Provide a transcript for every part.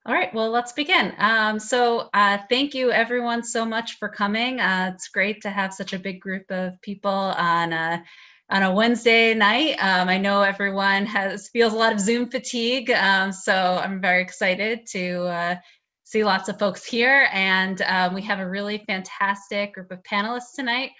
All right, well, let's begin. Thank you everyone so much for coming. It's great to have such a big group of people on a Wednesday night. I know everyone feels a lot of Zoom fatigue, so I'm very excited to see lots of folks here. And we have a really fantastic group of panelists tonight.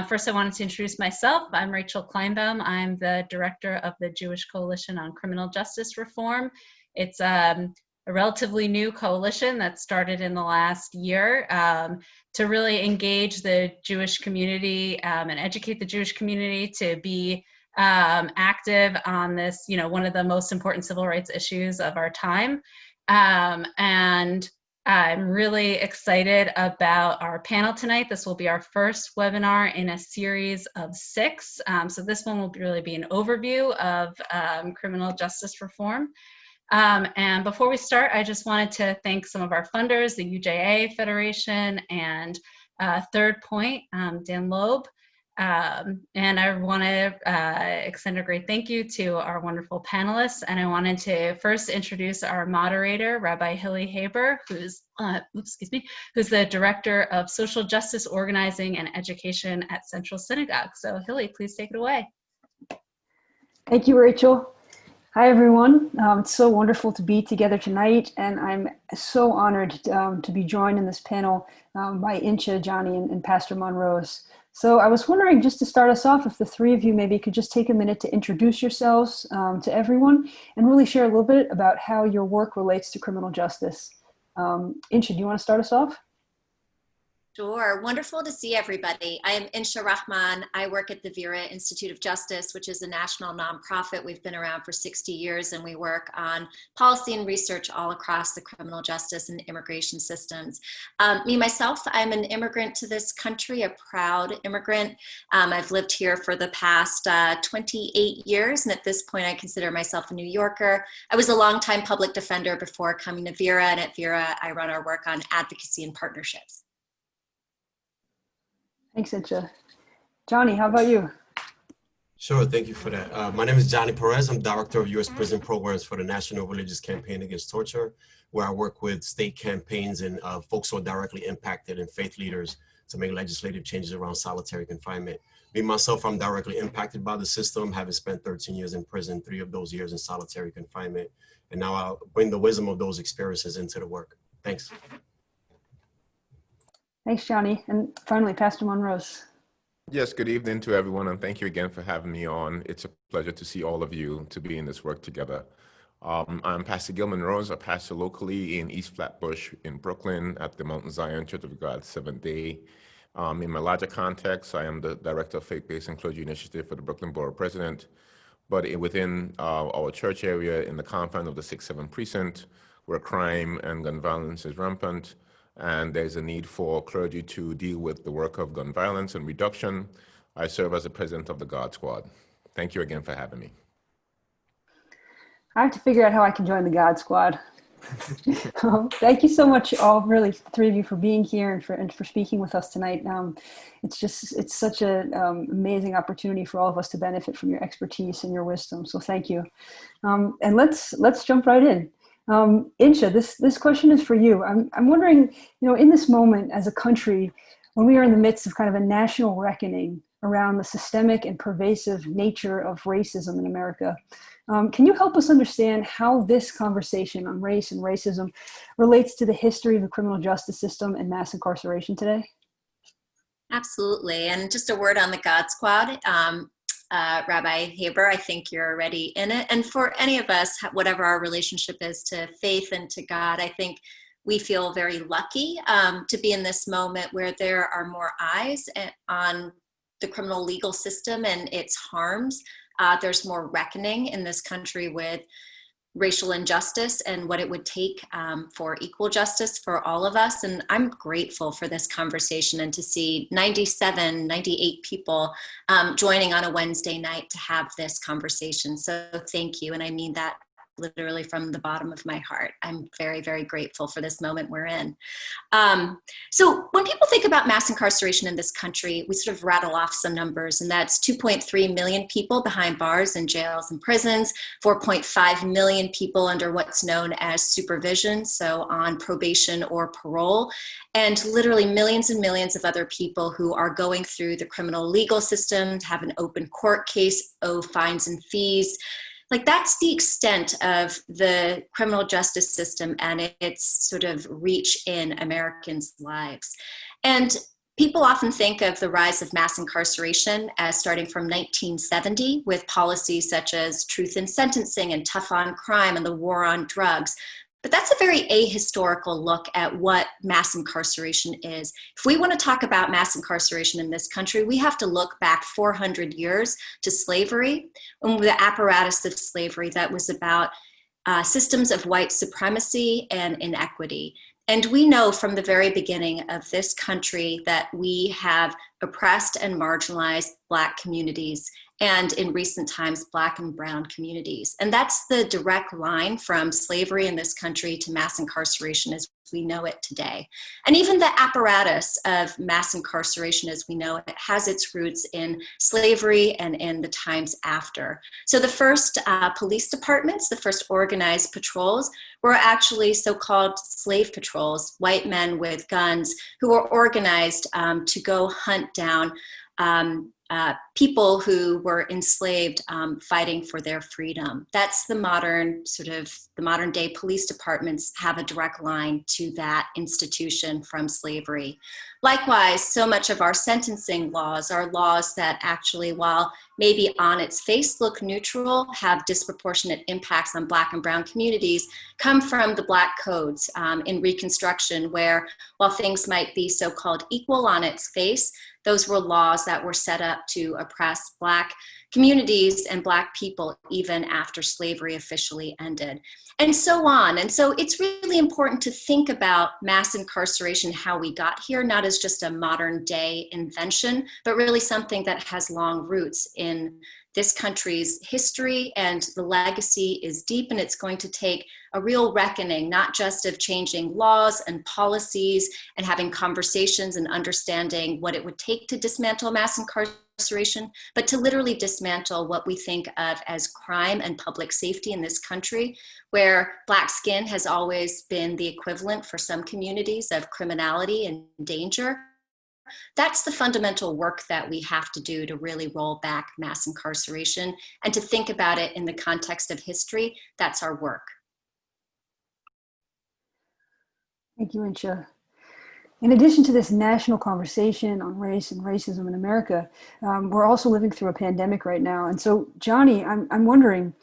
First, I wanted to introduce myself. I'm Rachel Kleinbaum. I'm the director of the Jewish Coalition on Criminal Justice Reform. It's a relatively new coalition that started in the last year to really engage the Jewish community and educate the Jewish community to be active on this, one of the most important civil rights issues of our time. And I'm really excited about our panel tonight. This will be our first webinar in a series of 6. So this one will really be an overview of criminal justice reform. And before we start, I just wanted to thank some of our funders, the UJA Federation and Third Point, Dan Loeb. And I want to extend a great thank you to our wonderful panelists. And I wanted to first introduce our moderator, Rabbi Hilly Haber, who's the Director of Social Justice Organizing and Education at Central Synagogue. So Hilly, please take it away. Thank you, Rachel. Hi, everyone. It's so wonderful to be together tonight, and I'm so honored to be joined in this panel by Insha, Johnny, and Pastor Monrose. So I was wondering, just to start us off, if the three of you maybe could just take a minute to introduce yourselves to everyone and really share a little bit about how your work relates to criminal justice. Insha, do you want to start us off? Sure. Wonderful to see everybody. I am Insha Rahman. I work at the Vera Institute of Justice, which is a national nonprofit. We've been around for 60 years, and we work on policy and research all across the criminal justice and immigration systems. Myself, I'm an immigrant to this country, a proud immigrant. I've lived here for the past 28 years, and at this point, I consider myself a New Yorker. I was a longtime public defender before coming to Vera, and at Vera, I run our work on advocacy and partnerships. Thanks, Insha. Johnny, how about you? Sure, thank you for that. My name is Johnny Perez. I'm Director of U.S. Prison Programs for the National Religious Campaign Against Torture, where I work with state campaigns and folks who are directly impacted and faith leaders to make legislative changes around solitary confinement. Me, myself, I'm directly impacted by the system, having spent 13 years in prison, 3 of those years in solitary confinement. And now I'll bring the wisdom of those experiences into the work. Thanks. Thanks, Johnny. And finally, Pastor Monrose. Yes, good evening to everyone, and thank you again for having me on. It's a pleasure to see all of you to be in this work together. I'm Pastor Gil Monrose, a pastor locally in East Flatbush in Brooklyn at the Mountain Zion Church of God Seventh-day. In my larger context, I am the Director of Faith-Based and Clergy Initiative for the Brooklyn Borough President. But within our church area, in the confines of the 6-7 Precinct, where crime and gun violence is rampant, and there's a need for clergy to deal with the work of gun violence and reduction, I serve as the president of the GodSquad. Thank you again for having me. I have to figure out how I can join the GodSquad. Thank you so much, all, really, the three of you, for being here and for speaking with us tonight. It's such an amazing opportunity for all of us to benefit from your expertise and your wisdom. So thank you. And let's jump right in. Insha, this question is for you. I'm wondering, in this moment as a country, when we are in the midst of kind of a national reckoning around the systemic and pervasive nature of racism in America, can you help us understand how this conversation on race and racism relates to the history of the criminal justice system and mass incarceration today? Absolutely. And just a word on the GodSquad. Rabbi Haber, I think you're already in it. And for any of us, whatever our relationship is to faith and to God, I think we feel very lucky to be in this moment where there are more eyes on the criminal legal system and its harms. There's more reckoning in this country with racial injustice and what it would take for equal justice for all of us. And I'm grateful for this conversation and to see 98 people joining on a Wednesday night to have this conversation. So thank you. And I mean that literally from the bottom of my heart. I'm very, very grateful for this moment we're in. So when people think about mass incarceration in this country, we sort of rattle off some numbers, and that's 2.3 million people behind bars and jails and prisons, 4.5 million people under what's known as supervision, so on probation or parole, and literally millions and millions of other people who are going through the criminal legal system, have an open court case, owe fines and fees. Like, that's the extent of the criminal justice system and its sort of reach in Americans' lives. And people often think of the rise of mass incarceration as starting from 1970 with policies such as truth in sentencing and tough on crime and the war on drugs. But that's a very ahistorical look at what mass incarceration is. If we want to talk about mass incarceration in this country, we have to look back 400 years to slavery, and the apparatus of slavery that was about systems of white supremacy and inequity. And we know from the very beginning of this country that we have oppressed and marginalized Black communities, and in recent times, Black and brown communities. And that's the direct line from slavery in this country to mass incarceration as we know it today. And even the apparatus of mass incarceration as we know it has its roots in slavery and in the times after. So the first police departments, the first organized patrols, were actually so-called slave patrols, white men with guns who were organized to go hunt down people who were enslaved fighting for their freedom. That's the modern day police departments have a direct line to that institution from slavery. Likewise, so much of our sentencing laws are laws that actually, while maybe on its face look neutral, have disproportionate impacts on Black and brown communities, come from the Black codes in Reconstruction, where while things might be so-called equal on its face, those were laws that were set up to oppress Black communities and Black people even after slavery officially ended, and so on. And so it's really important to think about mass incarceration, how we got here, not as just a modern day invention, but really something that has long roots in this country's history, and the legacy is deep, and it's going to take a real reckoning, not just of changing laws and policies and having conversations and understanding what it would take to dismantle mass incarceration, but to literally dismantle what we think of as crime and public safety in this country, where Black skin has always been the equivalent for some communities of criminality and danger. That's the fundamental work that we have to do to really roll back mass incarceration and to think about it in the context of history. That's our work. Thank you, Insha. In addition to this national conversation on race and racism in America, we're also living through a pandemic right now. And so, Johnny, I'm wondering,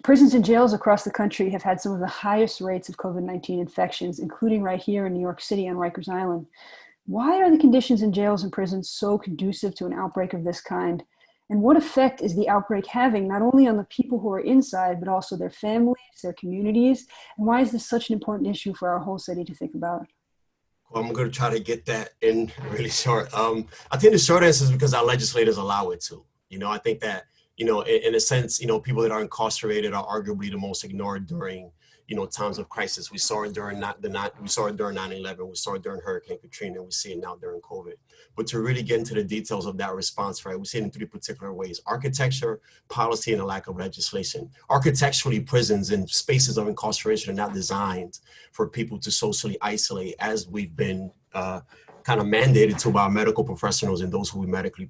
prisons and jails across the country have had some of the highest rates of COVID-19 infections, including right here in New York City on Rikers Island. Why are the conditions in jails and prisons so conducive to an outbreak of this kind? And what effect is the outbreak having not only on the people who are inside, but also their families, their communities? And why is this such an important issue for our whole city to think about? Well, I'm going to try to get that in really short. I think the short answer is because our legislators allow it to. I think that, in a sense, people that are incarcerated are arguably the most ignored during times of crisis. We saw it during 9/11, we saw it during Hurricane Katrina, and we see it now during COVID. But to really get into the details of that response, right, we see it in three particular ways: architecture, policy, and a lack of legislation. Architecturally, prisons and spaces of incarceration are not designed for people to socially isolate, as we've been kind of mandated to by our medical professionals and those who we medically,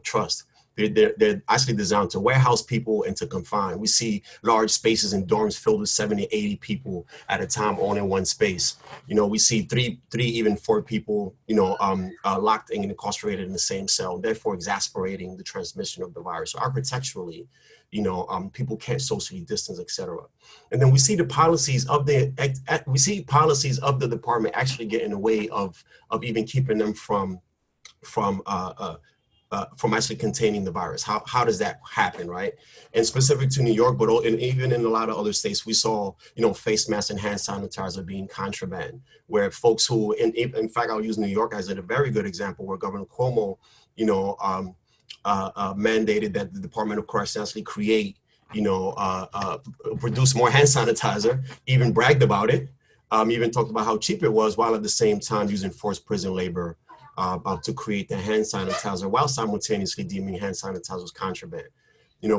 trust. They're actually designed to warehouse people and to confine. We see large spaces in dorms filled with 70, 80 people at a time, all in one space. We see three, even 4 people, locked and incarcerated in the same cell, therefore exasperating the transmission of the virus. So architecturally, people can't socially distance, et cetera. And then we see the policies of the department actually get in the way of even keeping them from actually containing the virus. How does that happen, right? And specific to New York, but even in a lot of other states, we saw, face masks and hand sanitizer being contraband, where folks who, in fact, I'll use New York as a very good example, where Governor Cuomo, mandated that the Department of Corrections actually create produced more hand sanitizer, even bragged about it, even talked about how cheap it was, while at the same time using forced prison labor to create the hand sanitizer, while simultaneously deeming hand sanitizer as contraband.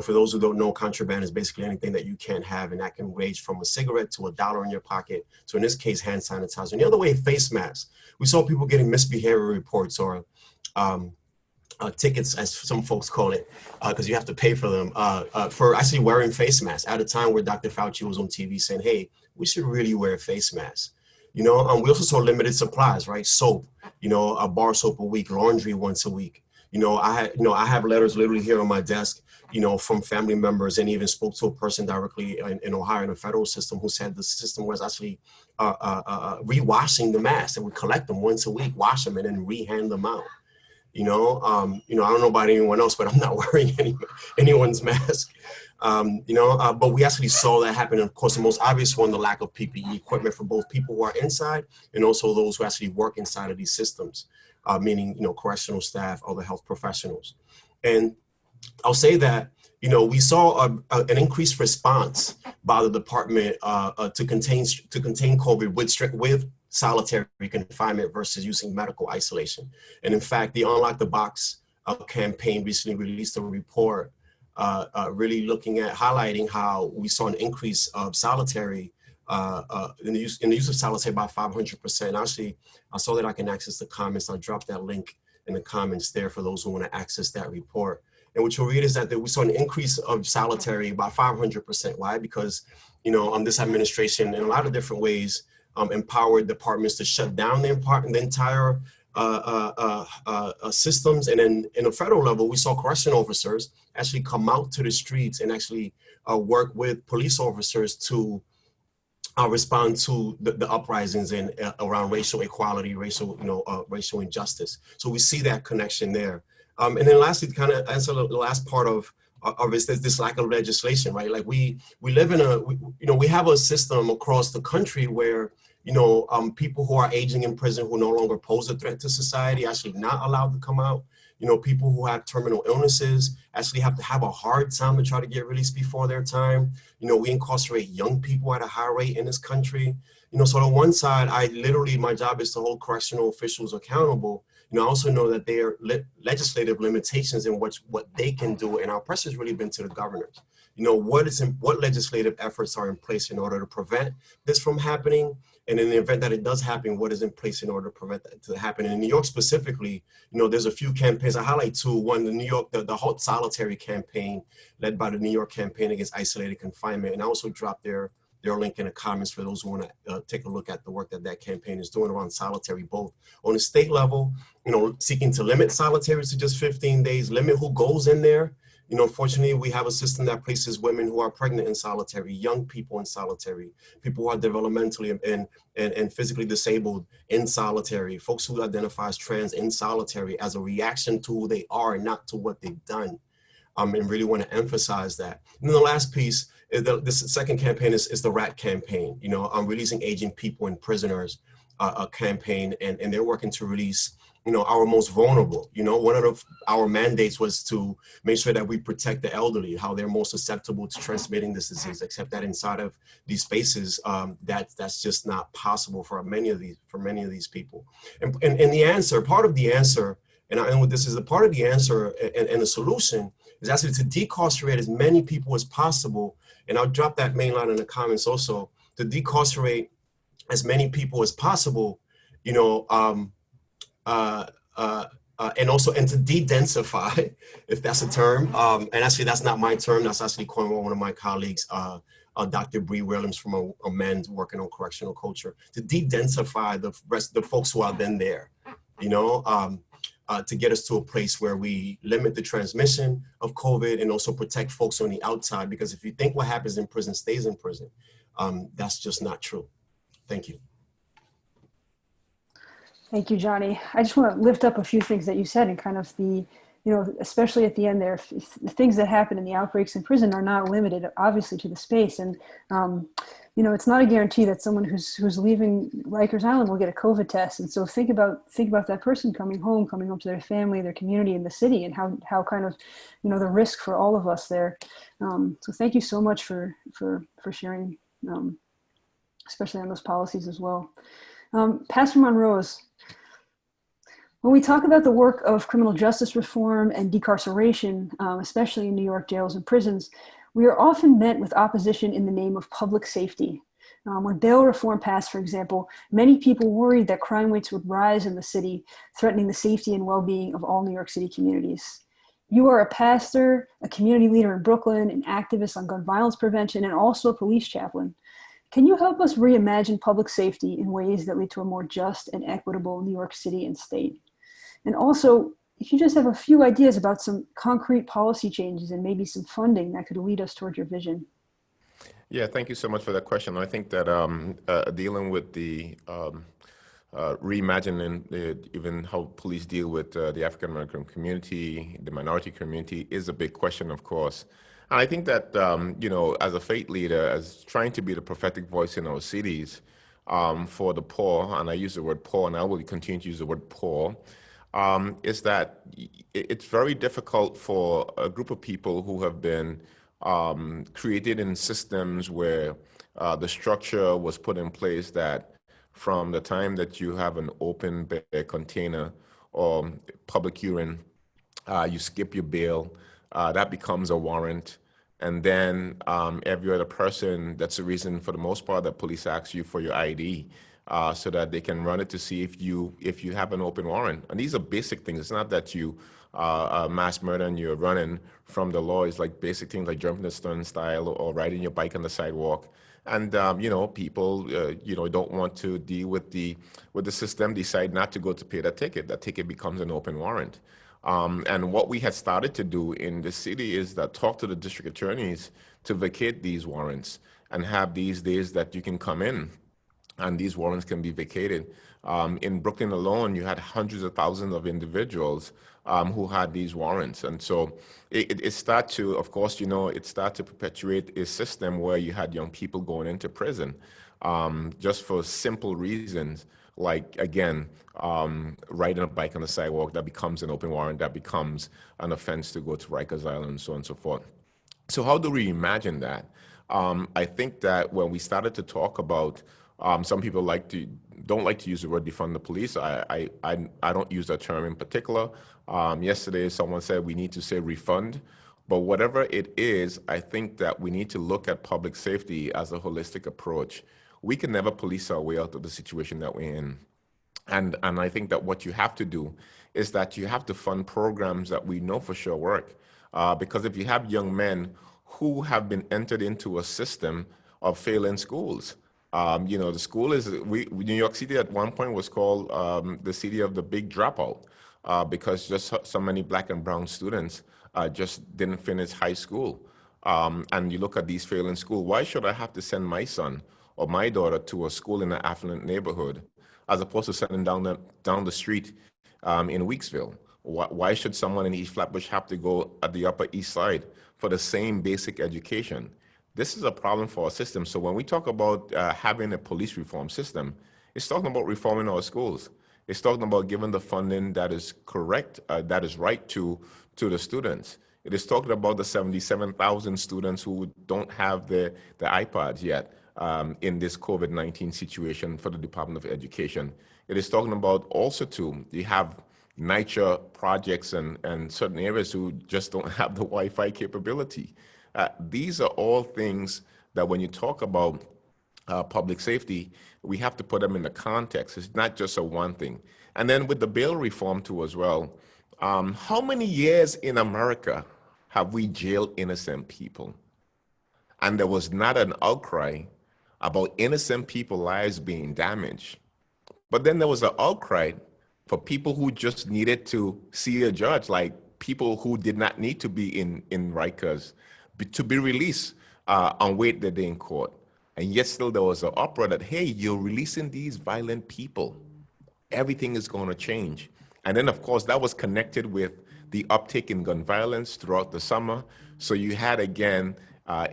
For those who don't know, contraband is basically anything that you can't have, and that can range from a cigarette to $1 in your pocket. So in this case, hand sanitizer. And the other way, face masks. We saw people getting misbehavior reports or tickets, as some folks call it, because you have to pay for them, for actually wearing face masks at a time where Dr. Fauci was on TV saying, hey, we should really wear face masks. We also saw limited supplies, right? Soap, a bar soap a week, laundry once a week. I have letters literally here on my desk, from family members, and even spoke to a person directly in Ohio in the federal system who said the system was actually rewashing the masks. They would collect them once a week, wash them, and then re-hand them out. I don't know about anyone else, but I'm not wearing anyone's mask. But we actually saw that happen. And of course, the most obvious one, the lack of PPE equipment for both people who are inside and also those who actually work inside of these systems, meaning, correctional staff, other health professionals. And I'll say that, we saw an increased response by the department to contain COVID with solitary confinement versus using medical isolation. And in fact, the Unlock the Box campaign recently released a report really looking at highlighting how we saw an increase of solitary in the use of solitary by 500%. Actually, I saw that I can access the comments. I'll drop that link in the comments there for those who want to access that report. And what you'll read is that we saw an increase of solitary by 500%. Why? Because, this administration in a lot of different ways empowered departments to shut down the entire systems. And then in a federal level, we saw correctional officers actually come out to the streets and actually work with police officers to respond to the uprisings and around racial equality, racial injustice. So we see that connection there. And then lastly, to kind of answer the last part of this lack of legislation, right? Like we live in we have a system across the country where, people who are aging in prison who no longer pose a threat to society actually not allowed to come out. People who have terminal illnesses actually have to have a hard time to try to get released before their time. We incarcerate young people at a high rate in this country. So on one side, my job is to hold correctional officials accountable. I also know that there are legislative limitations in what they can do, and our pressure has really been to the governors. What legislative efforts are in place in order to prevent this from happening? And in the event that it does happen, what is in place in order to prevent that to happen? And in New York specifically, there's a few campaigns. I highlight two. One, the Halt Solitary campaign led by the New York Campaign Against Isolated Confinement. And I also dropped their link in the comments for those who want to take a look at the work that campaign is doing around solitary, both on the state level, seeking to limit solitary to just 15 days, limit who goes in there. Fortunately, we have a system that places women who are pregnant in solitary, young people in solitary, people who are developmentally and physically disabled in solitary, folks who identify as trans in solitary as a reaction to who they are and not to what they've done. And really want to emphasize that. And then the last piece, this second campaign is the RAT campaign, releasing aging people and prisoners a campaign, and they're working to release our most vulnerable. One of our mandates was to make sure that we protect the elderly, how they're most susceptible to transmitting this disease, except that inside of these spaces, that's just not possible for many of these people. And the answer, part of the answer, and I end with this, is a part of the answer and the solution is actually to decarcerate as many people as possible. And I'll drop that main line in the comments also, to decarcerate as many people as possible, and to de-densify, if that's a term. And actually, that's not my term. That's actually coined by one of my colleagues, Dr. Bree Williams from a men's working on correctional culture, to de-densify the folks who are then there, to get us to a place where we limit the transmission of COVID and also protect folks on the outside. Because if you think what happens in prison stays in prison, that's just not true. Thank you. Thank you, Johnny. I just want to lift up a few things that you said, and kind of especially at the end there, the things that happen in the outbreaks in prison are not limited, obviously, to the space. And you know, it's not a guarantee that someone who's leaving Rikers Island will get a COVID test. And so think about that person coming home to their family, their community, and the city, and how kind of, you know, the risk for all of us there. So thank you so much for sharing, especially on those policies as well. Pastor Monrose, when we talk about the work of criminal justice reform and decarceration, especially in New York jails and prisons, we are often met with opposition in the name of public safety. When bail reform passed, for example, many people worried that crime rates would rise in the city, threatening the safety and well-being of all New York City communities. You are a pastor, a community leader in Brooklyn, an activist on gun violence prevention, and also a police chaplain. Can you help us reimagine public safety in ways that lead to a more just and equitable New York City and state? And also, if you just have a few ideas about some concrete policy changes and maybe some funding that could lead us toward your vision. Yeah, thank you so much for that question. I think that dealing with the reimagining even how police deal with the African American community, the minority community, is a big question, of course. And I think that, you know, as a faith leader, as trying to be the prophetic voice in our cities for the poor, and I use the word poor, and I will continue to use the word poor, is that it's very difficult for a group of people who have been created in systems where the structure was put in place that from the time that you have an open bear container or public urine, you skip your bail, that becomes a warrant. And then every other person, that's the reason for the most part that police ask you for your ID. So that they can run it to see if you have an open warrant. And these are basic things. It's not that you mass murder and you're running from the law. It's like basic things like jumping the turnstile or riding your bike on the sidewalk. And you know, people you know, don't want to deal with the system, decide not to go to pay that ticket. That ticket becomes an open warrant. And what we had started to do in the city is that talk to the district attorneys to vacate these warrants and have these days that you can come in and these warrants can be vacated. In Brooklyn alone, you had hundreds of thousands of individuals who had these warrants. And so it started to, of course, you know, it started to perpetuate a system where you had young people going into prison just for simple reasons, like, again, riding a bike on the sidewalk, that becomes an open warrant, that becomes an offense to go to Rikers Island, and so on and so forth. So how do we imagine that? I think that when we started to talk about some people don't like to use the word defund the police. I don't use that term in particular. Yesterday, someone said we need to say refund. But whatever it is, I think that we need to look at public safety as a holistic approach. We can never police our way out of the situation that we're in. And I think that what you have to do is that you have to fund programs that we know for sure work. Because if you have young men who have been entered into a system of failing schools, you know, the school is, New York City at one point was called the city of the big dropout because just so many black and brown students just didn't finish high school. And you look at these failing schools, why should I have to send my son or my daughter to a school in an affluent neighborhood as opposed to sending down the street in Weeksville? Why should someone in East Flatbush have to go at the Upper East Side for the same basic education? This is a problem for our system. So when we talk about having a police reform system, it's talking about reforming our schools. It's talking about giving the funding that is correct, that is right to the students. It is talking about the 77,000 students who don't have the iPads yet in this COVID-19 situation for the Department of Education. It is talking about also too, you have NYCHA projects and certain areas who just don't have the Wi-Fi capability. These are all things that when you talk about public safety, we have to put them in the context. It's not just a one thing. And then with the bail reform too as well, how many years in America have we jailed innocent people? And there was not an outcry about innocent people's lives being damaged. But then there was an outcry for people who just needed to see a judge, like people who did not need to be in Rikers, to be released and wait their day in court. And yet still there was an uproar that, hey, you're releasing these violent people. Everything is going to change. And then, of course, that was connected with the uptick in gun violence throughout the summer. So you had, again,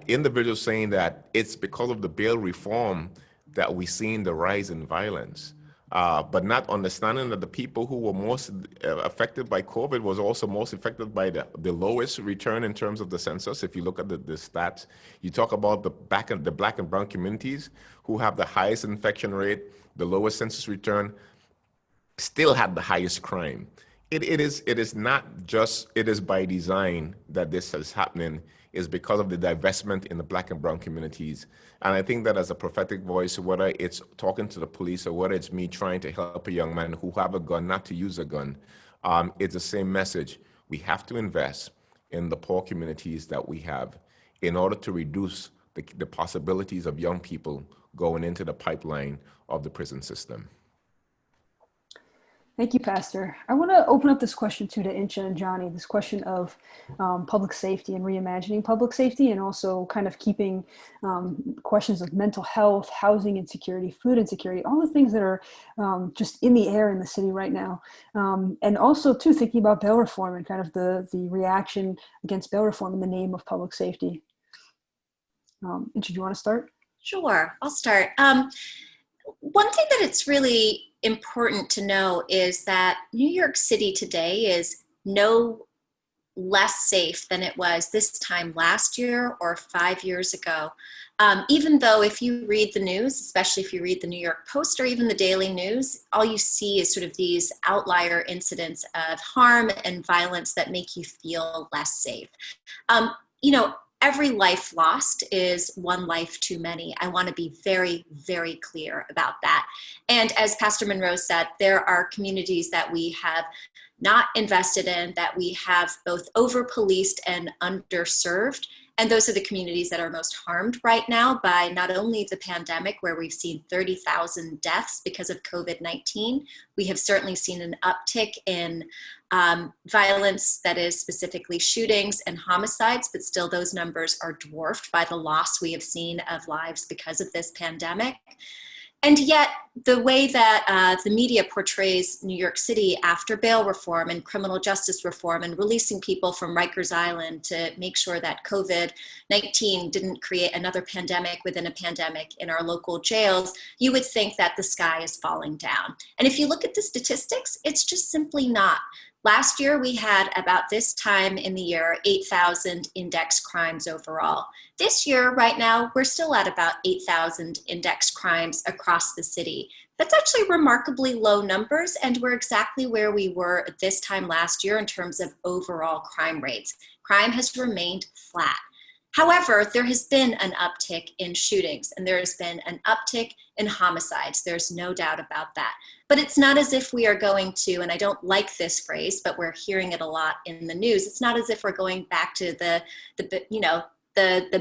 individuals saying that it's because of the bail reform that we've seen the rise in violence, but not understanding that the people who were most affected by COVID was also most affected by the lowest return in terms of the census. If you look at the stats, you talk about the black and brown communities who have the highest infection rate, the lowest census return, still had the highest crime. It is not just, it is by design that this is happening, is because of the divestment in the black and brown communities. And I think that as a prophetic voice, whether it's talking to the police or whether it's me trying to help a young man who have a gun not to use a gun, it's the same message. We have to invest in the poor communities that we have in order to reduce the possibilities of young people going into the pipeline of the prison system. Thank you, Pastor. I want to open up this question too to Insha and Johnny, this question of public safety and reimagining public safety, and also kind of keeping questions of mental health, housing insecurity, food insecurity, all the things that are just in the air in the city right now. And also too, thinking about bail reform and kind of the reaction against bail reform in the name of public safety. Insha, do you want to start? Sure, I'll start. One thing that it's really important to know is that New York City today is no less safe than it was this time last year or 5 years ago. Even though if you read the news, especially if you read the New York Post or even the Daily News, all you see is sort of these outlier incidents of harm and violence that make you feel less safe. You know, every life lost is one life too many. I want to be very, very clear about that. And as Pastor Monrose said, there are communities that we have not invested in, that we have both over-policed and underserved. And those are the communities that are most harmed right now by not only the pandemic, where we've seen 30,000 deaths because of COVID-19. We have certainly seen an uptick in violence, that is specifically shootings and homicides, but still those numbers are dwarfed by the loss we have seen of lives because of this pandemic. And yet, the way that the media portrays New York City after bail reform and criminal justice reform and releasing people from Rikers Island to make sure that COVID-19 didn't create another pandemic within a pandemic in our local jails, you would think that the sky is falling down. And if you look at the statistics, it's just simply not. Last year, we had about this time in the year, 8,000 index crimes overall. This year, right now, we're still at about 8,000 index crimes across the city. That's actually remarkably low numbers, and we're exactly where we were at this time last year in terms of overall crime rates. Crime has remained flat. However, there has been an uptick in shootings and there has been an uptick in homicides. There's no doubt about that. But it's not as if we are going to, and I don't like this phrase, but we're hearing it a lot in the news. It's not as if we're going back to the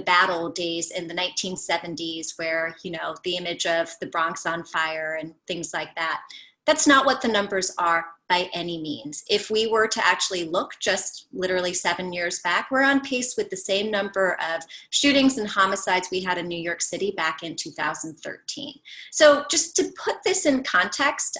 battle days in the 1970s where, you know, the image of the Bronx on fire and things like that. That's not what the numbers are by any means. If we were to actually look just literally 7 years back, we're on pace with the same number of shootings and homicides we had in New York City back in 2013. So just to put this in context,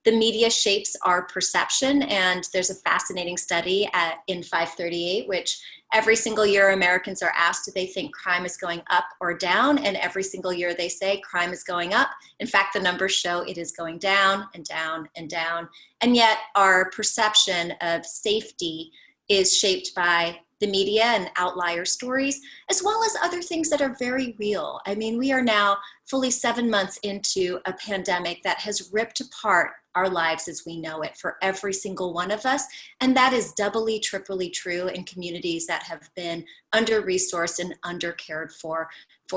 the media shapes our perception, and there's a fascinating study in 538, which every single year Americans are asked if they think crime is going up or down, and every single year they say crime is going up. In fact, the numbers show it is going down and down and down, and yet our perception of safety is shaped by the media and outlier stories, as well as other things that are very real. I mean, we are now fully 7 months into a pandemic that has ripped apart our lives as we know it for every single one of us. And that is doubly, triply true in communities that have been under-resourced and under-cared for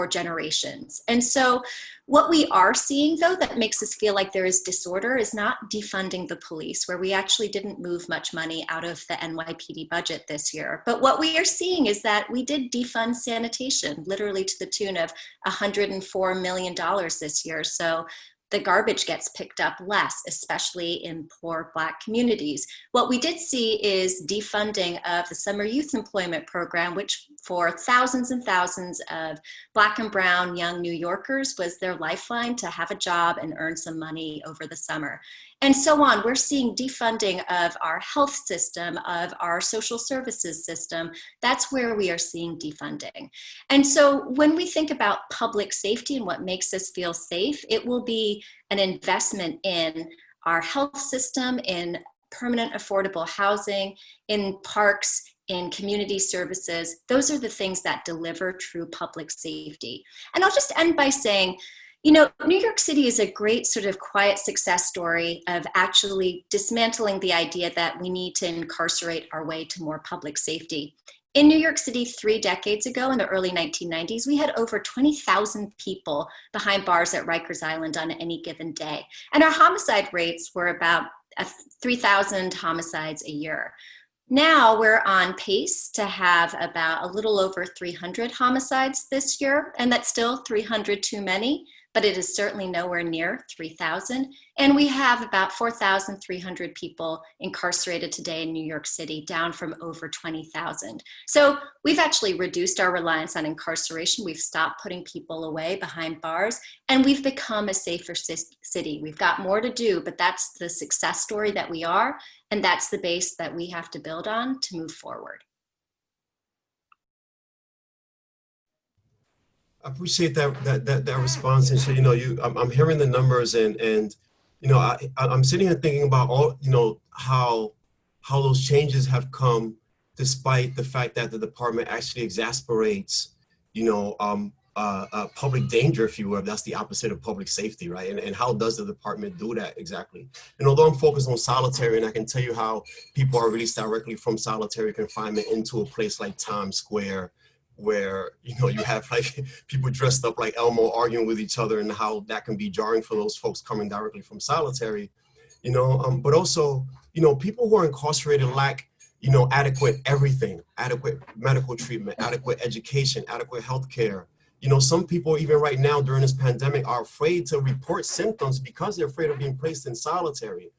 generations. And so what we are seeing, though, that makes us feel like there is disorder is not defunding the police, where we actually didn't move much money out of the NYPD budget this year. But what we are seeing is that we did defund sanitation, literally to the tune of $104 million this year. So the garbage gets picked up less, especially in poor Black communities. What we did see is defunding of the summer youth employment program, which for thousands and thousands of Black and brown young New Yorkers was their lifeline to have a job and earn some money over the summer. and so on. We're seeing defunding of our health system, of our social services system. That's where we are seeing defunding. And so when we think about public safety and what makes us feel safe, it will be an investment in our health system, in permanent affordable housing, in parks, in community services. Those are the things that deliver true public safety. And I'll just end by saying, you know, New York City is a great sort of quiet success story of actually dismantling the idea that we need to incarcerate our way to more public safety. In New York City 3 decades ago, in the early 1990s, we had over 20,000 people behind bars at Rikers Island on any given day. And our homicide rates were about 3,000 homicides a year. Now we're on pace to have about a little over 300 homicides this year, and that's still 300 too many, but it is certainly nowhere near 3,000. And we have about 4,300 people incarcerated today in New York City, down from over 20,000. So we've actually reduced our reliance on incarceration. We've stopped putting people away behind bars, and we've become a safer city. We've got more to do, but that's the success story that we are, and that's the base that we have to build on to move forward. I appreciate that response. And so, you know, I'm hearing the numbers, and you know, I'm sitting here thinking about all, you know, how those changes have come despite the fact that the department actually exasperates, you know, public danger, if you will. That's the opposite of public safety, right? And how does the department do that exactly? And although I'm focused on solitary, and I can tell you how people are released directly from solitary confinement into a place like Times Square, where, you know, you have like people dressed up like Elmo arguing with each other, and how that can be jarring for those folks coming directly from solitary, you know, but also, you know, people who are incarcerated lack, you know, adequate everything, adequate medical treatment, adequate education, adequate health care. You know, some people even right now during this pandemic are afraid to report symptoms because they're afraid of being placed in solitary.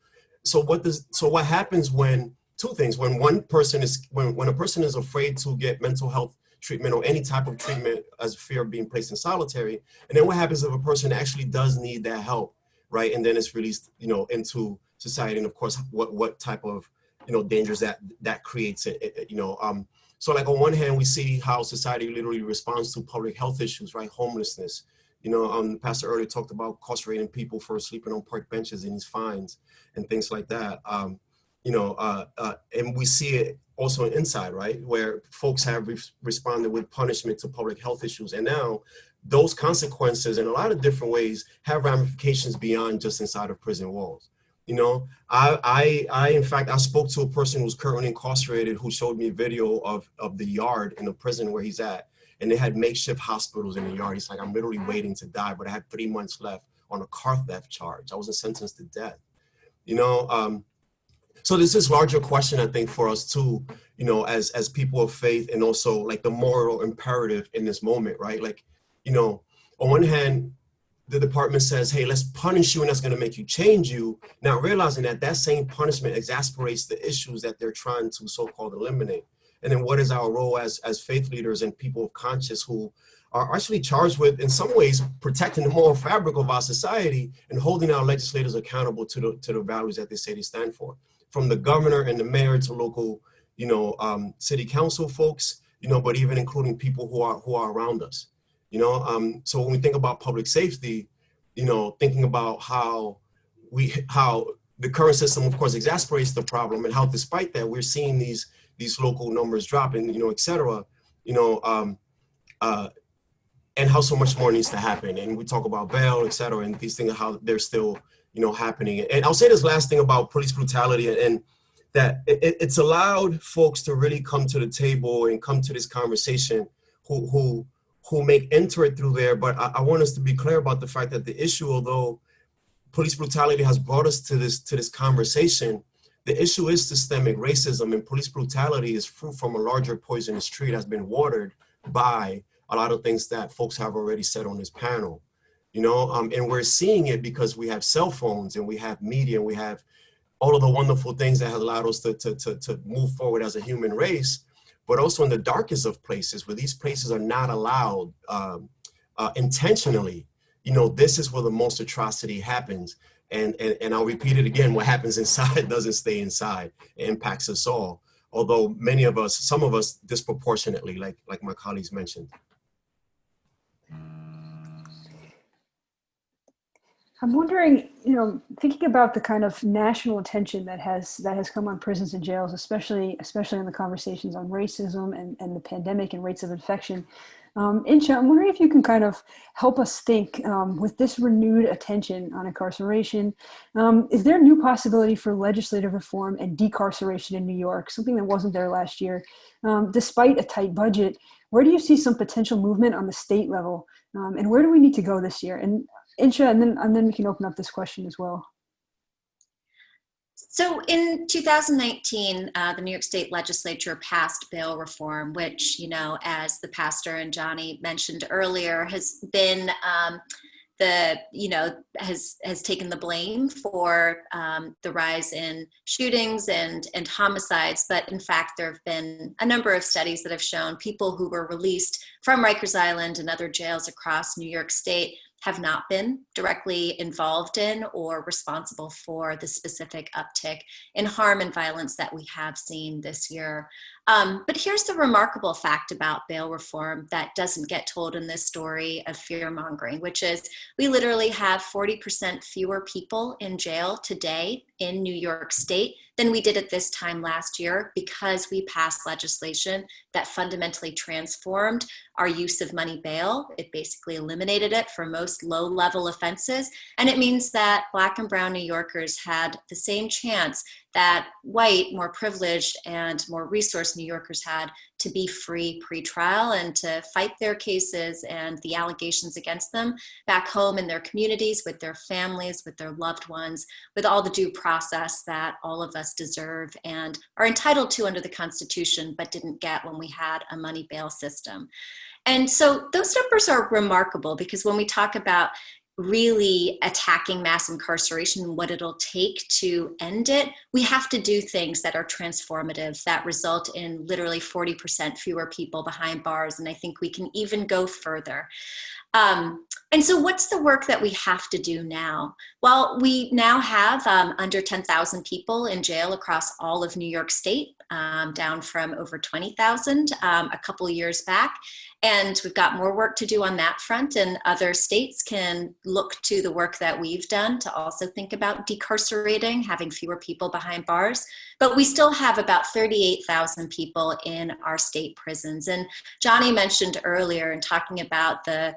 So what happens when, two things, when a person is afraid to get mental health treatment or any type of treatment as fear of being placed in solitary, and then what happens if a person actually does need that help, right? And then it's released, you know, into society, and of course, what type of, you know, dangers that creates it, you know. So like on one hand, we see how society literally responds to public health issues, right? Homelessness, you know, Pastor earlier talked about incarcerating people for sleeping on park benches and these fines and things like that. You know, and we see it also inside, right, where folks have responded with punishment to public health issues. And now those consequences in a lot of different ways have ramifications beyond just inside of prison walls. You know, in fact, I spoke to a person who's currently incarcerated who showed me a video of the yard in the prison where he's at. And they had makeshift hospitals in the yard. He's like, I'm literally waiting to die, but I had 3 months left on a car theft charge. I wasn't sentenced to death, you know. So there's this larger question, I think, for us too, you know, as people of faith, and also like the moral imperative in this moment, right? Like, you know, on one hand, the department says, hey, let's punish you and that's going to make you change you. Now realizing that that same punishment exasperates the issues that they're trying to so-called eliminate. And then what is our role as faith leaders and people of conscience who are actually charged with, in some ways, protecting the moral fabric of our society and holding our legislators accountable to the values that they say they stand for. From the governor and the mayor to local, you know, city council folks, you know, but even including people who are around us, you know. So when we think about public safety, you know, thinking about how the current system, of course, exasperates the problem, and how despite that we're seeing these local numbers drop, and, you know, et cetera, you know, and how so much more needs to happen. And we talk about bail, et cetera, and these things, how they're still, you know, happening. And I'll say this last thing about police brutality, and that it's allowed folks to really come to the table and come to this conversation who enter it through there. But I want us to be clear about the fact that the issue, although police brutality has brought us to this conversation, the issue is systemic racism, and police brutality is fruit from a larger poisonous tree that's been watered by a lot of things that folks have already said on this panel. You know, and we're seeing it because we have cell phones and we have media and we have all of the wonderful things that have allowed us to move forward as a human race, but also in the darkest of places where these places are not allowed intentionally. this is where the most atrocity happens. And I'll repeat it again, what happens inside doesn't stay inside. It impacts us all. Although some of us disproportionately, like my colleagues mentioned. I'm wondering, thinking about the kind of national attention that has come on prisons and jails, especially in the conversations on racism and the pandemic and rates of infection. Insha, I'm wondering if you can kind of help us think with this renewed attention on incarceration, is there a new possibility for legislative reform and decarceration in New York, something that wasn't there last year? Despite a tight budget, where do you see some potential movement on the state level? And where do we need to go this year? And Insha, and then we can open up this question as well. So in 2019, the New York State Legislature passed bail reform, which, as the pastor and Johnny mentioned earlier, has been has taken the blame for the rise in shootings and homicides. But in fact, there have been a number of studies that have shown people who were released from Rikers Island and other jails across New York State have not been directly involved in or responsible for the specific uptick in harm and violence that we have seen this year. But here's the remarkable fact about bail reform that doesn't get told in this story of fear-mongering, which is we literally have 40% fewer people in jail today in New York State than we did at this time last year because we passed legislation that fundamentally transformed our use of money bail. It basically eliminated it for most low-level offenses, and it means that Black and brown New Yorkers had the same chance that white, more privileged, and more resourced New Yorkers had to be free pre-trial and to fight their cases and the allegations against them back home in their communities, with their families, with their loved ones, with all the due process that all of us deserve and are entitled to under the Constitution, but didn't get when we had a money bail system. And so those numbers are remarkable because when we talk about really attacking mass incarceration and what it'll take to end it, we have to do things that are transformative, that result in literally 40% fewer people behind bars. And I think we can even go further. And so what's the work that we have to do now? Well, we now have under 10,000 people in jail across all of New York State, down from over 20,000 a couple of years back. And we've got more work to do on that front, and other states can look to the work that we've done to also think about decarcerating, having fewer people behind bars. But we still have about 38,000 people in our state prisons. And Johnny mentioned earlier in talking about the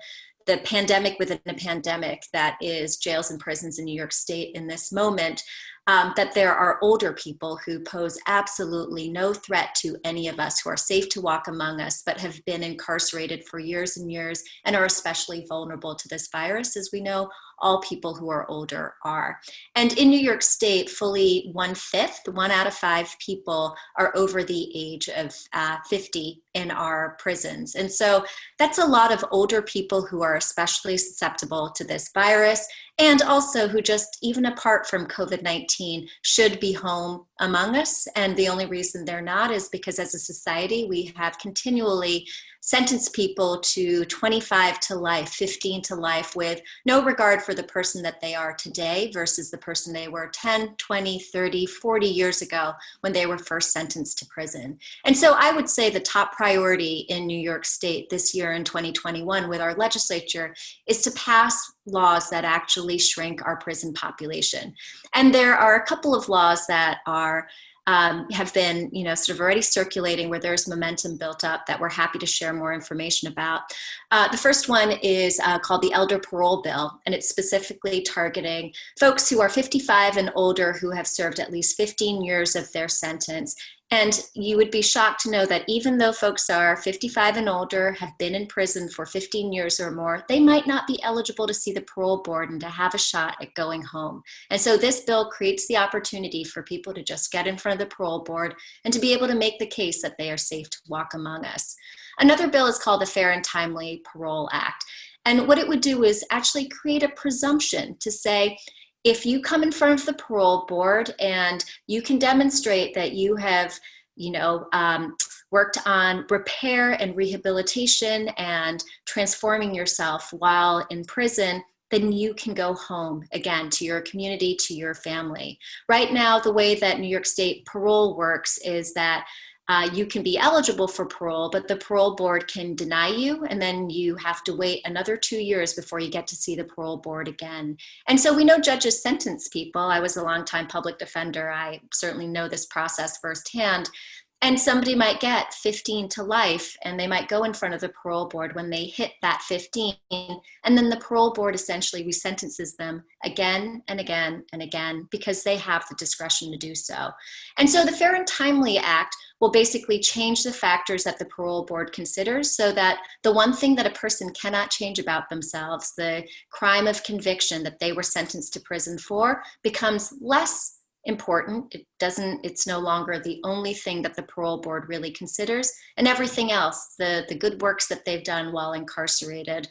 pandemic within a pandemic that is jails and prisons in New York State in this moment, that there are older people who pose absolutely no threat to any of us, who are safe to walk among us, but have been incarcerated for years and years and are especially vulnerable to this virus, as we know all people who are older are. And in New York State, fully 1/5, 1 out of 5 people are over the age of 50 in our prisons. And so that's a lot of older people who are especially susceptible to this virus, and also who just, even apart from COVID-19, should be home among us. And the only reason they're not is because as a society, we have continually sentenced people to 25 to life, 15 to life, with no regard for the person that they are today versus the person they were 10, 20, 30, 40 years ago when they were first sentenced to prison. And so I would say the top priority in New York State this year in 2021 with our legislature is to pass laws that actually shrink our prison population. And there are a couple of laws that are have been, sort of already circulating where there's momentum built up that we're happy to share more information about. The first one is called the Elder Parole Bill, and it's specifically targeting folks who are 55 and older who have served at least 15 years of their sentence. And you would be shocked to know that even though folks are 55 and older, have been in prison for 15 years or more, they might not be eligible to see the parole board and to have a shot at going home. And so this bill creates the opportunity for people to just get in front of the parole board and to be able to make the case that they are safe to walk among us. Another bill is called the Fair and Timely Parole Act. And what it would do is actually create a presumption to say, if you come in front of the parole board and you can demonstrate that you have, worked on repair and rehabilitation and transforming yourself while in prison, then you can go home again to your community, to your family. Right now, the way that New York State parole works is that you can be eligible for parole, but the parole board can deny you, and then you have to wait another 2 years before you get to see the parole board again. And so we know judges sentence people. I was a longtime public defender. I certainly know this process firsthand. And somebody might get 15 to life, and they might go in front of the parole board when they hit that 15, and then the parole board essentially resentences them again and again and again because they have the discretion to do so. And so the Fair and Timely Act will basically change the factors that the parole board considers so that the one thing that a person cannot change about themselves, the crime of conviction that they were sentenced to prison for, becomes less important. It's no longer the only thing that the parole board really considers, and everything else, the good works that they've done while incarcerated,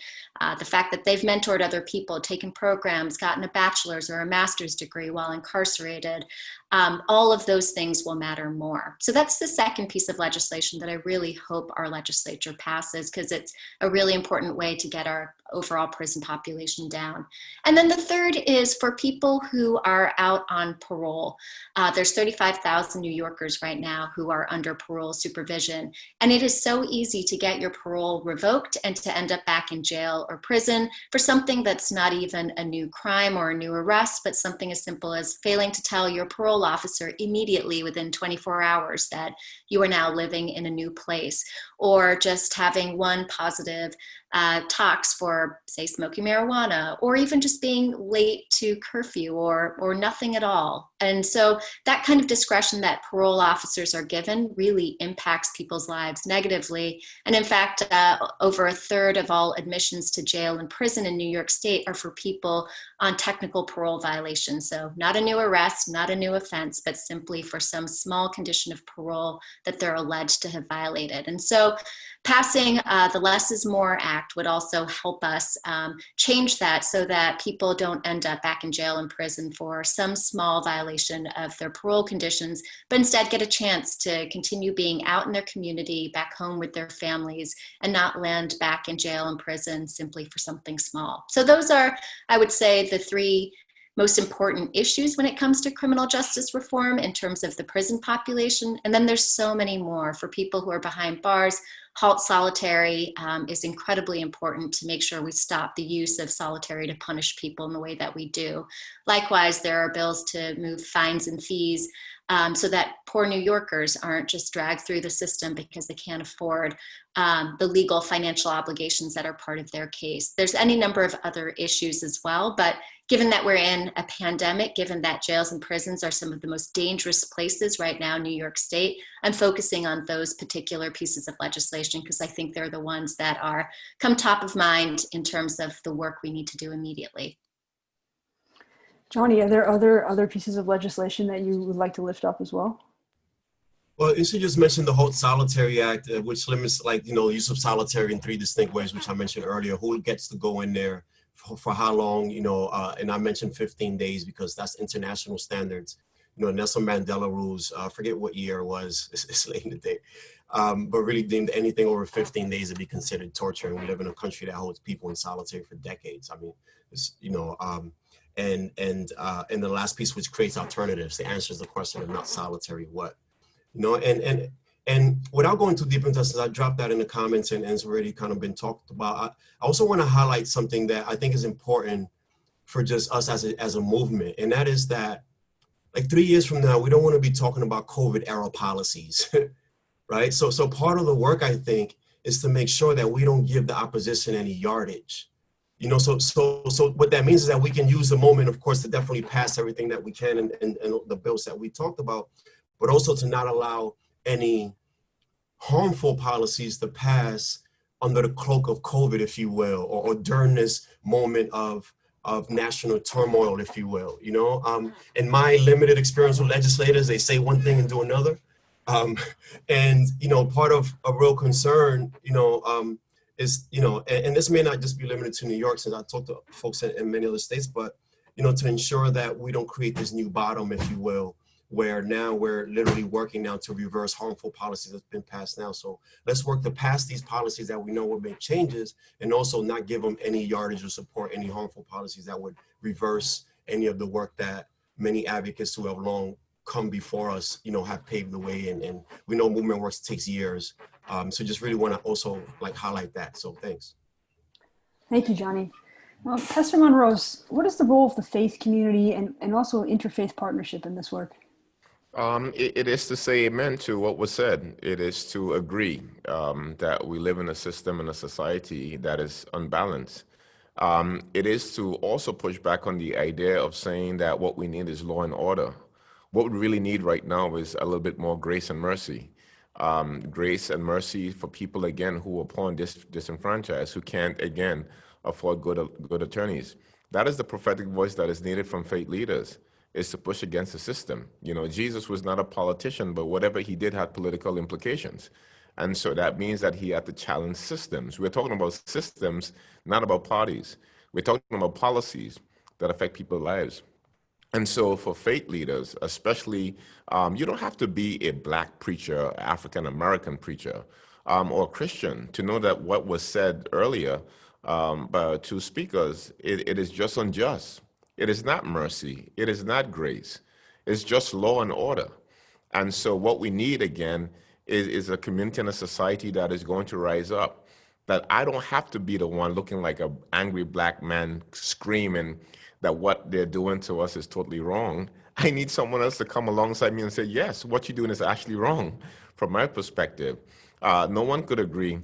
the fact that they've mentored other people, taken programs, gotten a bachelor's or a master's degree while incarcerated, all of those things will matter more. So that's the second piece of legislation that I really hope our legislature passes, because it's a really important way to get our overall prison population down. And then the third is for people who are out on parole. There's 35,000 New Yorkers right now who are under parole supervision. And it is so easy to get your parole revoked and to end up back in jail or prison for something that's not even a new crime or a new arrest, but something as simple as failing to tell your parole officer immediately within 24 hours that you are now living in a new place, or just having one positive talks for, say, smoking marijuana, or even just being late to curfew or nothing at all. And so that kind of discretion that parole officers are given really impacts people's lives negatively. And in fact, over a third of all admissions to jail and prison in New York State are for people on technical parole violations. So not a new arrest, not a new offense, but simply for some small condition of parole that they're alleged to have violated. And so passing the Less is More Act would also help us change that so that people don't end up back in jail and prison for some small violation of their parole conditions, but instead get a chance to continue being out in their community, back home with their families, and not land back in jail and prison simply for something small. So those are, I would say, the three most important issues when it comes to criminal justice reform in terms of the prison population. And then there's so many more for people who are behind bars. Halt solitary is incredibly important to make sure we stop the use of solitary to punish people in the way that we do. Likewise, there are bills to move fines and fees so that poor New Yorkers aren't just dragged through the system because they can't afford the legal financial obligations that are part of their case. There's any number of other issues as well, but given that we're in a pandemic, given that jails and prisons are some of the most dangerous places right now in New York State, I'm focusing on those particular pieces of legislation because I think they're the ones that are come top of mind in terms of the work we need to do immediately. Johnny, are there other pieces of legislation that you would like to lift up as well? Well, Insha just mentioned the Halt Solitary Act, which limits, use of solitary in 3 distinct ways, which I mentioned earlier. Who gets to go in there, for how long, and I mentioned 15 days because that's international standards. Nelson Mandela rules, I forget what year it was, it's late in the day, but really deemed anything over 15 days to be considered torture. And we live in a country that holds people in solitary for decades. I mean, it's, and the last piece, which creates alternatives, that answers the question of not solitary what, and without going too deep into this, I dropped that in the comments and it's already kind of been talked about. I also want to highlight something that I think is important for just us as a movement. And that is that like 3 years from now, we don't want to be talking about COVID era policies, right? So part of the work, I think, is to make sure that we don't give the opposition any yardage. So what that means is that we can use the moment, of course, to definitely pass everything that we can and the bills that we talked about, but also to not allow any harmful policies to pass under the cloak of COVID, if you will, or during this moment of national turmoil, if you will. In my limited experience with legislators, they say one thing and do another. And part of a real concern, is, and this may not just be limited to New York, since I talked to folks in many other states, but, to ensure that we don't create this new bottom, if you will, where now we're literally working now to reverse harmful policies that's been passed now. So let's work to pass these policies that we know will make changes, and also not give them any yardage or support any harmful policies that would reverse any of the work that many advocates who have long come before us, have paved the way. And we know movement work takes years. So just really want to also highlight that. So thanks. Thank you, Johnny. Pastor Monrose, what is the role of the faith community and also interfaith partnership in this work? It is to say amen to what was said. It is to agree that we live in a system and a society that is unbalanced. It is to also push back on the idea of saying that what we need is law and order. What we really need right now is a little bit more grace and mercy. Grace and mercy for people, again, who are disenfranchised, who can't, again, afford good attorneys. That is the prophetic voice that is needed from faith leaders, is to push against the system. Jesus was not a politician, but whatever he did had political implications. And so that means that he had to challenge systems. We're talking about systems, not about parties. We're talking about policies that affect people's lives. And so for faith leaders, especially, you don't have to be a Black preacher, African-American preacher, or Christian to know that what was said earlier by two speakers, it is just unjust. It is not mercy. It is not grace. It's just law and order. And so what we need, again, is a community and a society that is going to rise up, that I don't have to be the one looking like an angry Black man screaming that what they're doing to us is totally wrong. I need someone else to come alongside me and say, yes, what you're doing is actually wrong from my perspective. No one could agree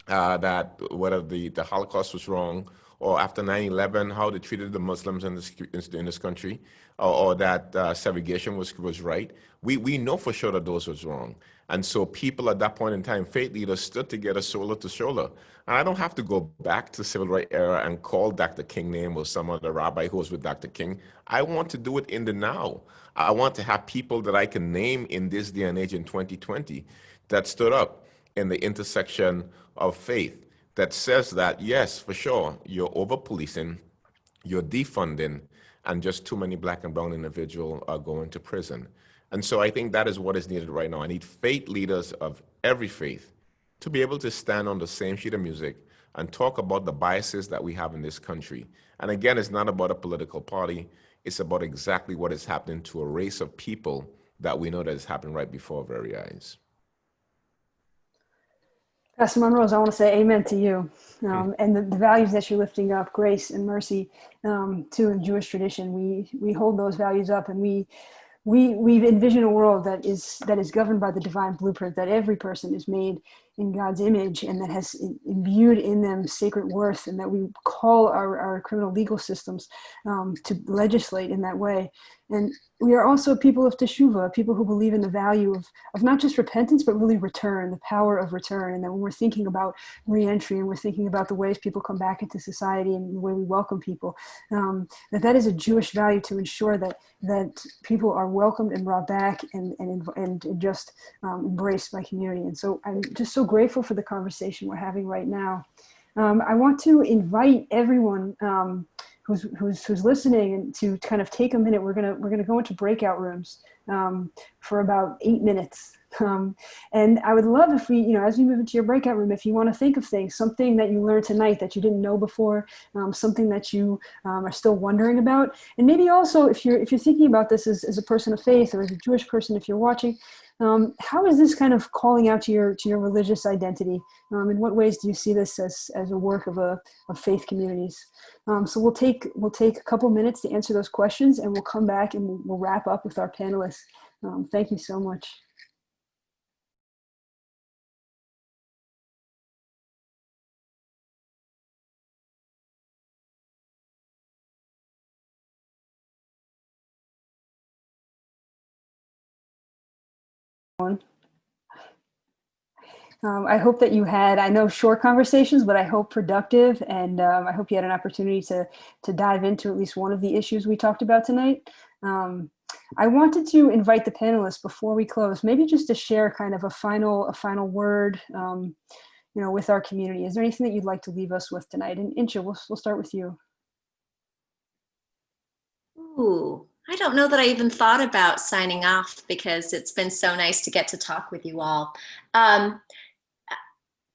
that whether the Holocaust was wrong, or after 9/11, how they treated the Muslims in this country, or that segregation was right. We know for sure that those was wrong. And so people at that point in time, faith leaders stood together shoulder to shoulder. And I don't have to go back to the civil rights era and call Dr. King name or some other rabbi who was with Dr. King. I want to do it in the now. I want to have people that I can name in this day and age in 2020 that stood up in the intersection of faith, that says that, yes, for sure, you're over-policing, you're defunding, and just too many Black and brown individuals are going to prison. And so I think that is what is needed right now. I need faith leaders of every faith to be able to stand on the same sheet of music and talk about the biases that we have in this country. And again, it's not about a political party. It's about exactly what is happening to a race of people that we know that is happening right before our very eyes. Pastor Monrose, I want to say amen to you. And the values that you're lifting up, grace and mercy, too, in Jewish tradition, we hold those values up, and we envision a world that is governed by the divine blueprint, that every person is made in God's image and that has imbued in them sacred worth, and that we call our criminal legal systems to legislate in that way. And we are also people of teshuvah, people who believe in the value of not just repentance, but really return, the power of return. And that when we're thinking about reentry and we're thinking about the ways people come back into society and the way we welcome people, that is a Jewish value to ensure that people are welcomed and brought back and just embraced by community. And so I'm just so grateful for the conversation we're having right now. I want to invite everyone who's listening and to kind of take a minute. We're gonna go into breakout rooms for about 8 minutes. And I would love if we, as you move into your breakout room, if you want to think of things, something that you learned tonight that you didn't know before, something that you are still wondering about. And maybe also if you're thinking about this as a person of faith or as a Jewish person, if you're watching, how is this kind of calling out to your religious identity? In what ways do you see this as a work of faith communities? So we'll take a couple minutes to answer those questions, and we'll come back and we'll wrap up with our panelists. Thank you so much. I hope that you had, I know, short conversations, but I hope productive, and I hope you had an opportunity to dive into at least one of the issues we talked about tonight. I wanted to invite the panelists before we close, maybe just to share kind of a final word, with our community. Is there anything that you'd like to leave us with tonight? And Insha, we'll start with you. Ooh, I don't know that I even thought about signing off because it's been so nice to get to talk with you all.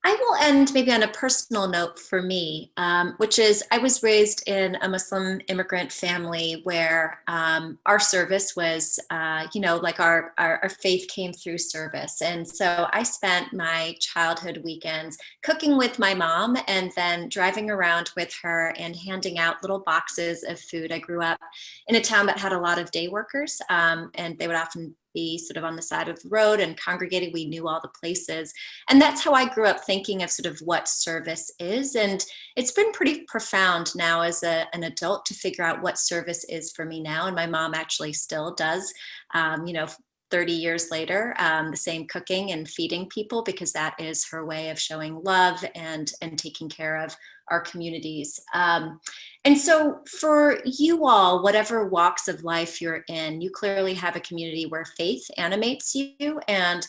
I will end maybe on a personal note for me, which is I was raised in a Muslim immigrant family where our service was, like our faith came through service. And so I spent my childhood weekends cooking with my mom and then driving around with her and handing out little boxes of food. I grew up in a town that had a lot of day workers, and they would often be sort of on the side of the road and congregated. We knew all the places. And that's how I grew up thinking of sort of what service is. And it's been pretty profound now as an adult to figure out what service is for me now. And my mom actually still does, 30 years later, the same cooking and feeding people, because that is her way of showing love and taking care of our communities. And so for you all, whatever walks of life you're in, you clearly have a community where faith animates you and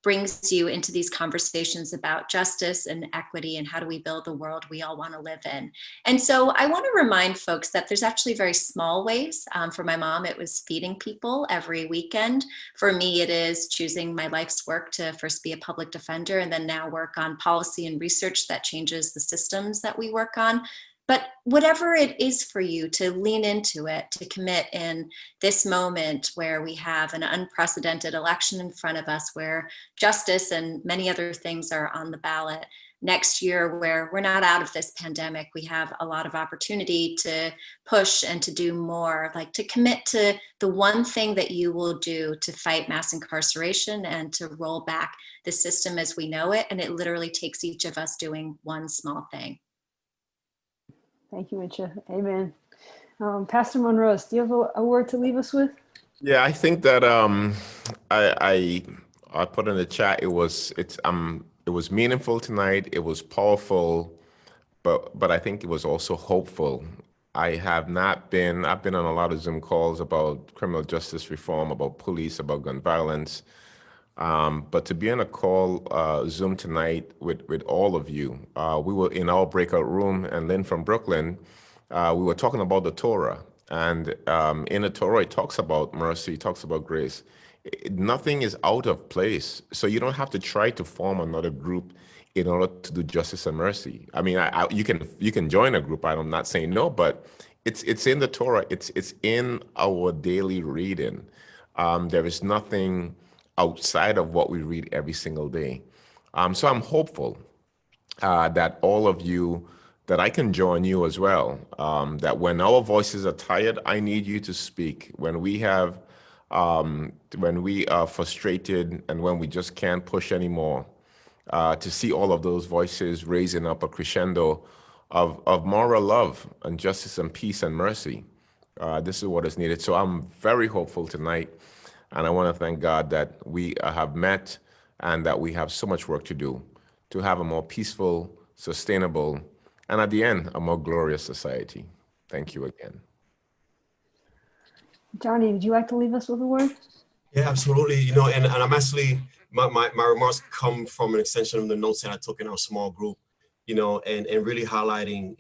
brings you into these conversations about justice and equity and how do we build the world we all want to live in. And so I want to remind folks that there's actually very small ways. For my mom, it was feeding people every weekend. For me, it is choosing my life's work to first be a public defender and then now work on policy and research that changes the systems that we work on. But whatever it is for you, to lean into it, to commit in this moment where we have an unprecedented election in front of us, where justice and many other things are on the ballot. Next year, where we're not out of this pandemic, we have a lot of opportunity to push and to do more, like to commit to the one thing that you will do to fight mass incarceration and to roll back the system as we know it. And it literally takes each of us doing one small thing. Thank you, Insha. Amen. Pastor Monrose, do you have a word to leave us with? Yeah, I think that I put in the chat. It was meaningful tonight. It was powerful, but I think it was also hopeful. I've been on a lot of Zoom calls about criminal justice reform, about police, about gun violence. But to be on a call Zoom tonight with all of you, we were in our breakout room, and Lynn from Brooklyn, we were talking about the Torah. And in the Torah, it talks about mercy, it talks about grace. Nothing is out of place. So you don't have to try to form another group in order to do justice and mercy. I mean, you can join a group. I'm not saying no, but it's in the Torah. It's in our daily reading. There is nothing outside of what we read every single day. So I'm hopeful that all of you, that I can join you as well, that when our voices are tired, I need you to speak. When we are frustrated and when we just can't push anymore, to see all of those voices raising up a crescendo of moral love and justice and peace and mercy. This is what is needed. So I'm very hopeful tonight. And I want to thank God that we have met and that we have so much work to do to have a more peaceful, sustainable, and at the end, a more glorious society. Thank you again. Johnny, would you like to leave us with a word? Yeah, absolutely. And I'm actually, my remarks come from an extension of the notes that I took in our small group, and really highlighting,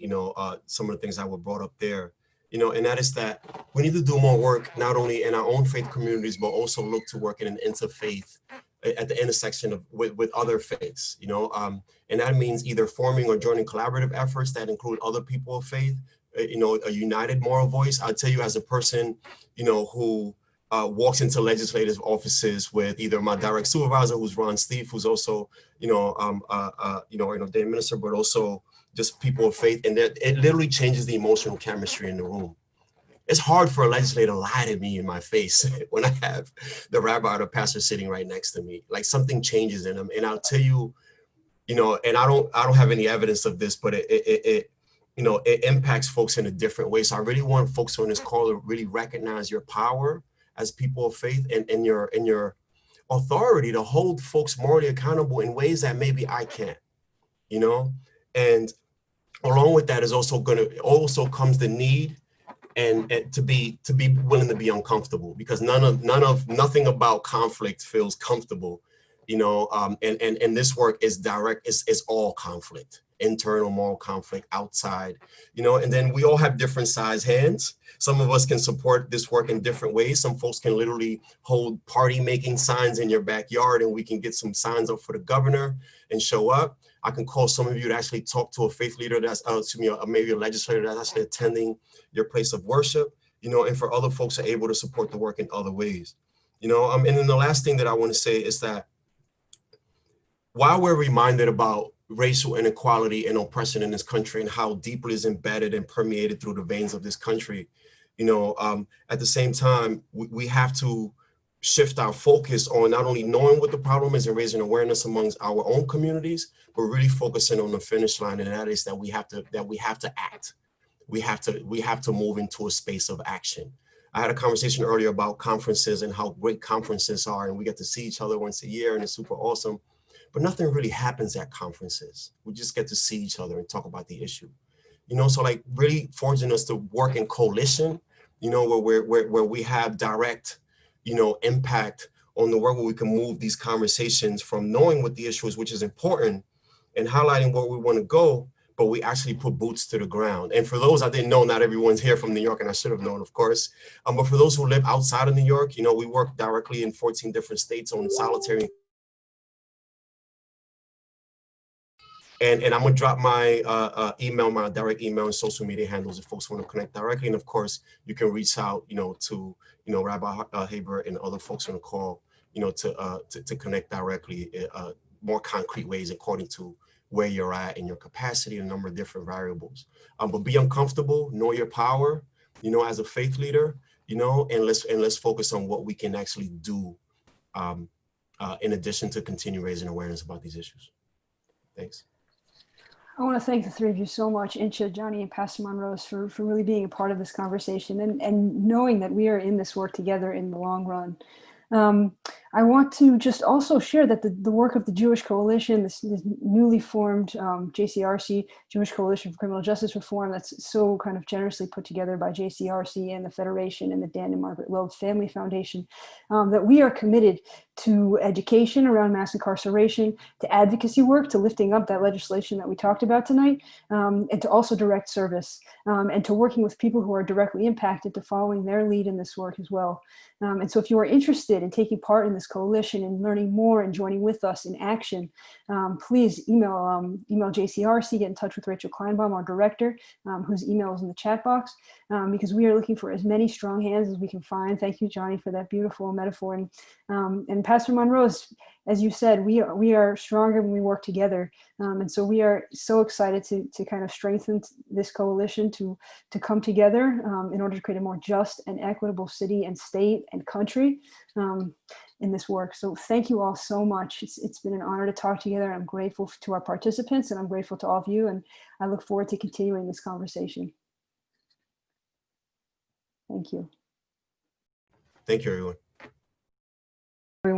some of the things that were brought up there. And that is that we need to do more work, not only in our own faith communities, but also look to work in an interfaith at the intersection with other faiths, and that means either forming or joining collaborative efforts that include other people of faith, a united moral voice. I'll tell you, as a person, who walks into legislative offices with either my direct supervisor, who's Ron Steve, who's also, ordained minister, but also just people of faith, and that it literally changes the emotional chemistry in the room. It's hard for a legislator to lie to me in my face when I have the rabbi or the pastor sitting right next to me. Like, something changes in them, and I'll tell you, and I don't have any evidence of this, but it impacts folks in a different way. So I really want folks on this call to really recognize your power as people of faith and your authority to hold folks morally accountable in ways that maybe I can't, and along with that is also comes the need and to be willing to be uncomfortable, because nothing about conflict feels comfortable. And this work is direct, it's all conflict, internal moral conflict, outside, and then we all have different size hands. Some of us can support this work in different ways. Some folks can literally hold party making signs in your backyard, and we can get some signs up for the governor and show up. I can call some of you to actually talk to a faith leader that's, maybe a legislator that's actually attending your place of worship, and for other folks are able to support the work in other ways, and then the last thing that I want to say is that while we're reminded about racial inequality and oppression in this country and how deeply it's embedded and permeated through the veins of this country, at the same time, we have to shift our focus on not only knowing what the problem is and raising awareness amongst our own communities, but really focusing on the finish line, and that is that we have to act. We have to move into a space of action. I had a conversation earlier about conferences and how great conferences are, and we get to see each other once a year, and it's super awesome. But nothing really happens at conferences. We just get to see each other and talk about the issue. So like really forcing us to work in coalition, where we have direct, impact on the work, where we can move these conversations from knowing what the issue is, which is important, and highlighting where we want to go, but we actually put boots to the ground. And for those I didn't know, not everyone's here from New York, and I should have known, of course. But for those who live outside of New York, we work directly in 14 different states on solitary. And I'm gonna drop my my direct email and social media handles if folks want to connect directly. And of course, you can reach out, to Rabbi Haber and other folks on the call, to connect directly, more concrete ways according to where you're at and your capacity, a number of different variables. But be uncomfortable, know your power, as a faith leader, and let's focus on what we can actually do, in addition to continue raising awareness about these issues. Thanks. I want to thank the three of you so much, Insha, Johnny, and Pastor Monrose, for really being a part of this conversation and knowing that we are in this work together in the long run. I want to just also share that the work of the Jewish Coalition, this newly formed JCRC, Jewish Coalition for Criminal Justice Reform, that's so kind of generously put together by JCRC and the Federation and the Dan and Margaret Loeb Family Foundation, that we are committed to education around mass incarceration, to advocacy work, to lifting up that legislation that we talked about tonight, and to also direct service, and to working with people who are directly impacted, to following their lead in this work as well. And so if you are interested in taking part in this coalition and learning more and joining with us in action, please email JCRC, get in touch with Rachel Kleinbaum, our director, whose email is in the chat box, because we are looking for as many strong hands as we can find. Thank you, Johnny, for that beautiful metaphor. And Pastor Monrose, as you said, we are stronger when we work together. And so we are so excited to kind of strengthen this coalition to come together in order to create a more just and equitable city and state and country in this work. So thank you all so much. It's been an honor to talk together. I'm grateful to our participants, and I'm grateful to all of you. And I look forward to continuing this conversation. Thank you. Thank you, everyone.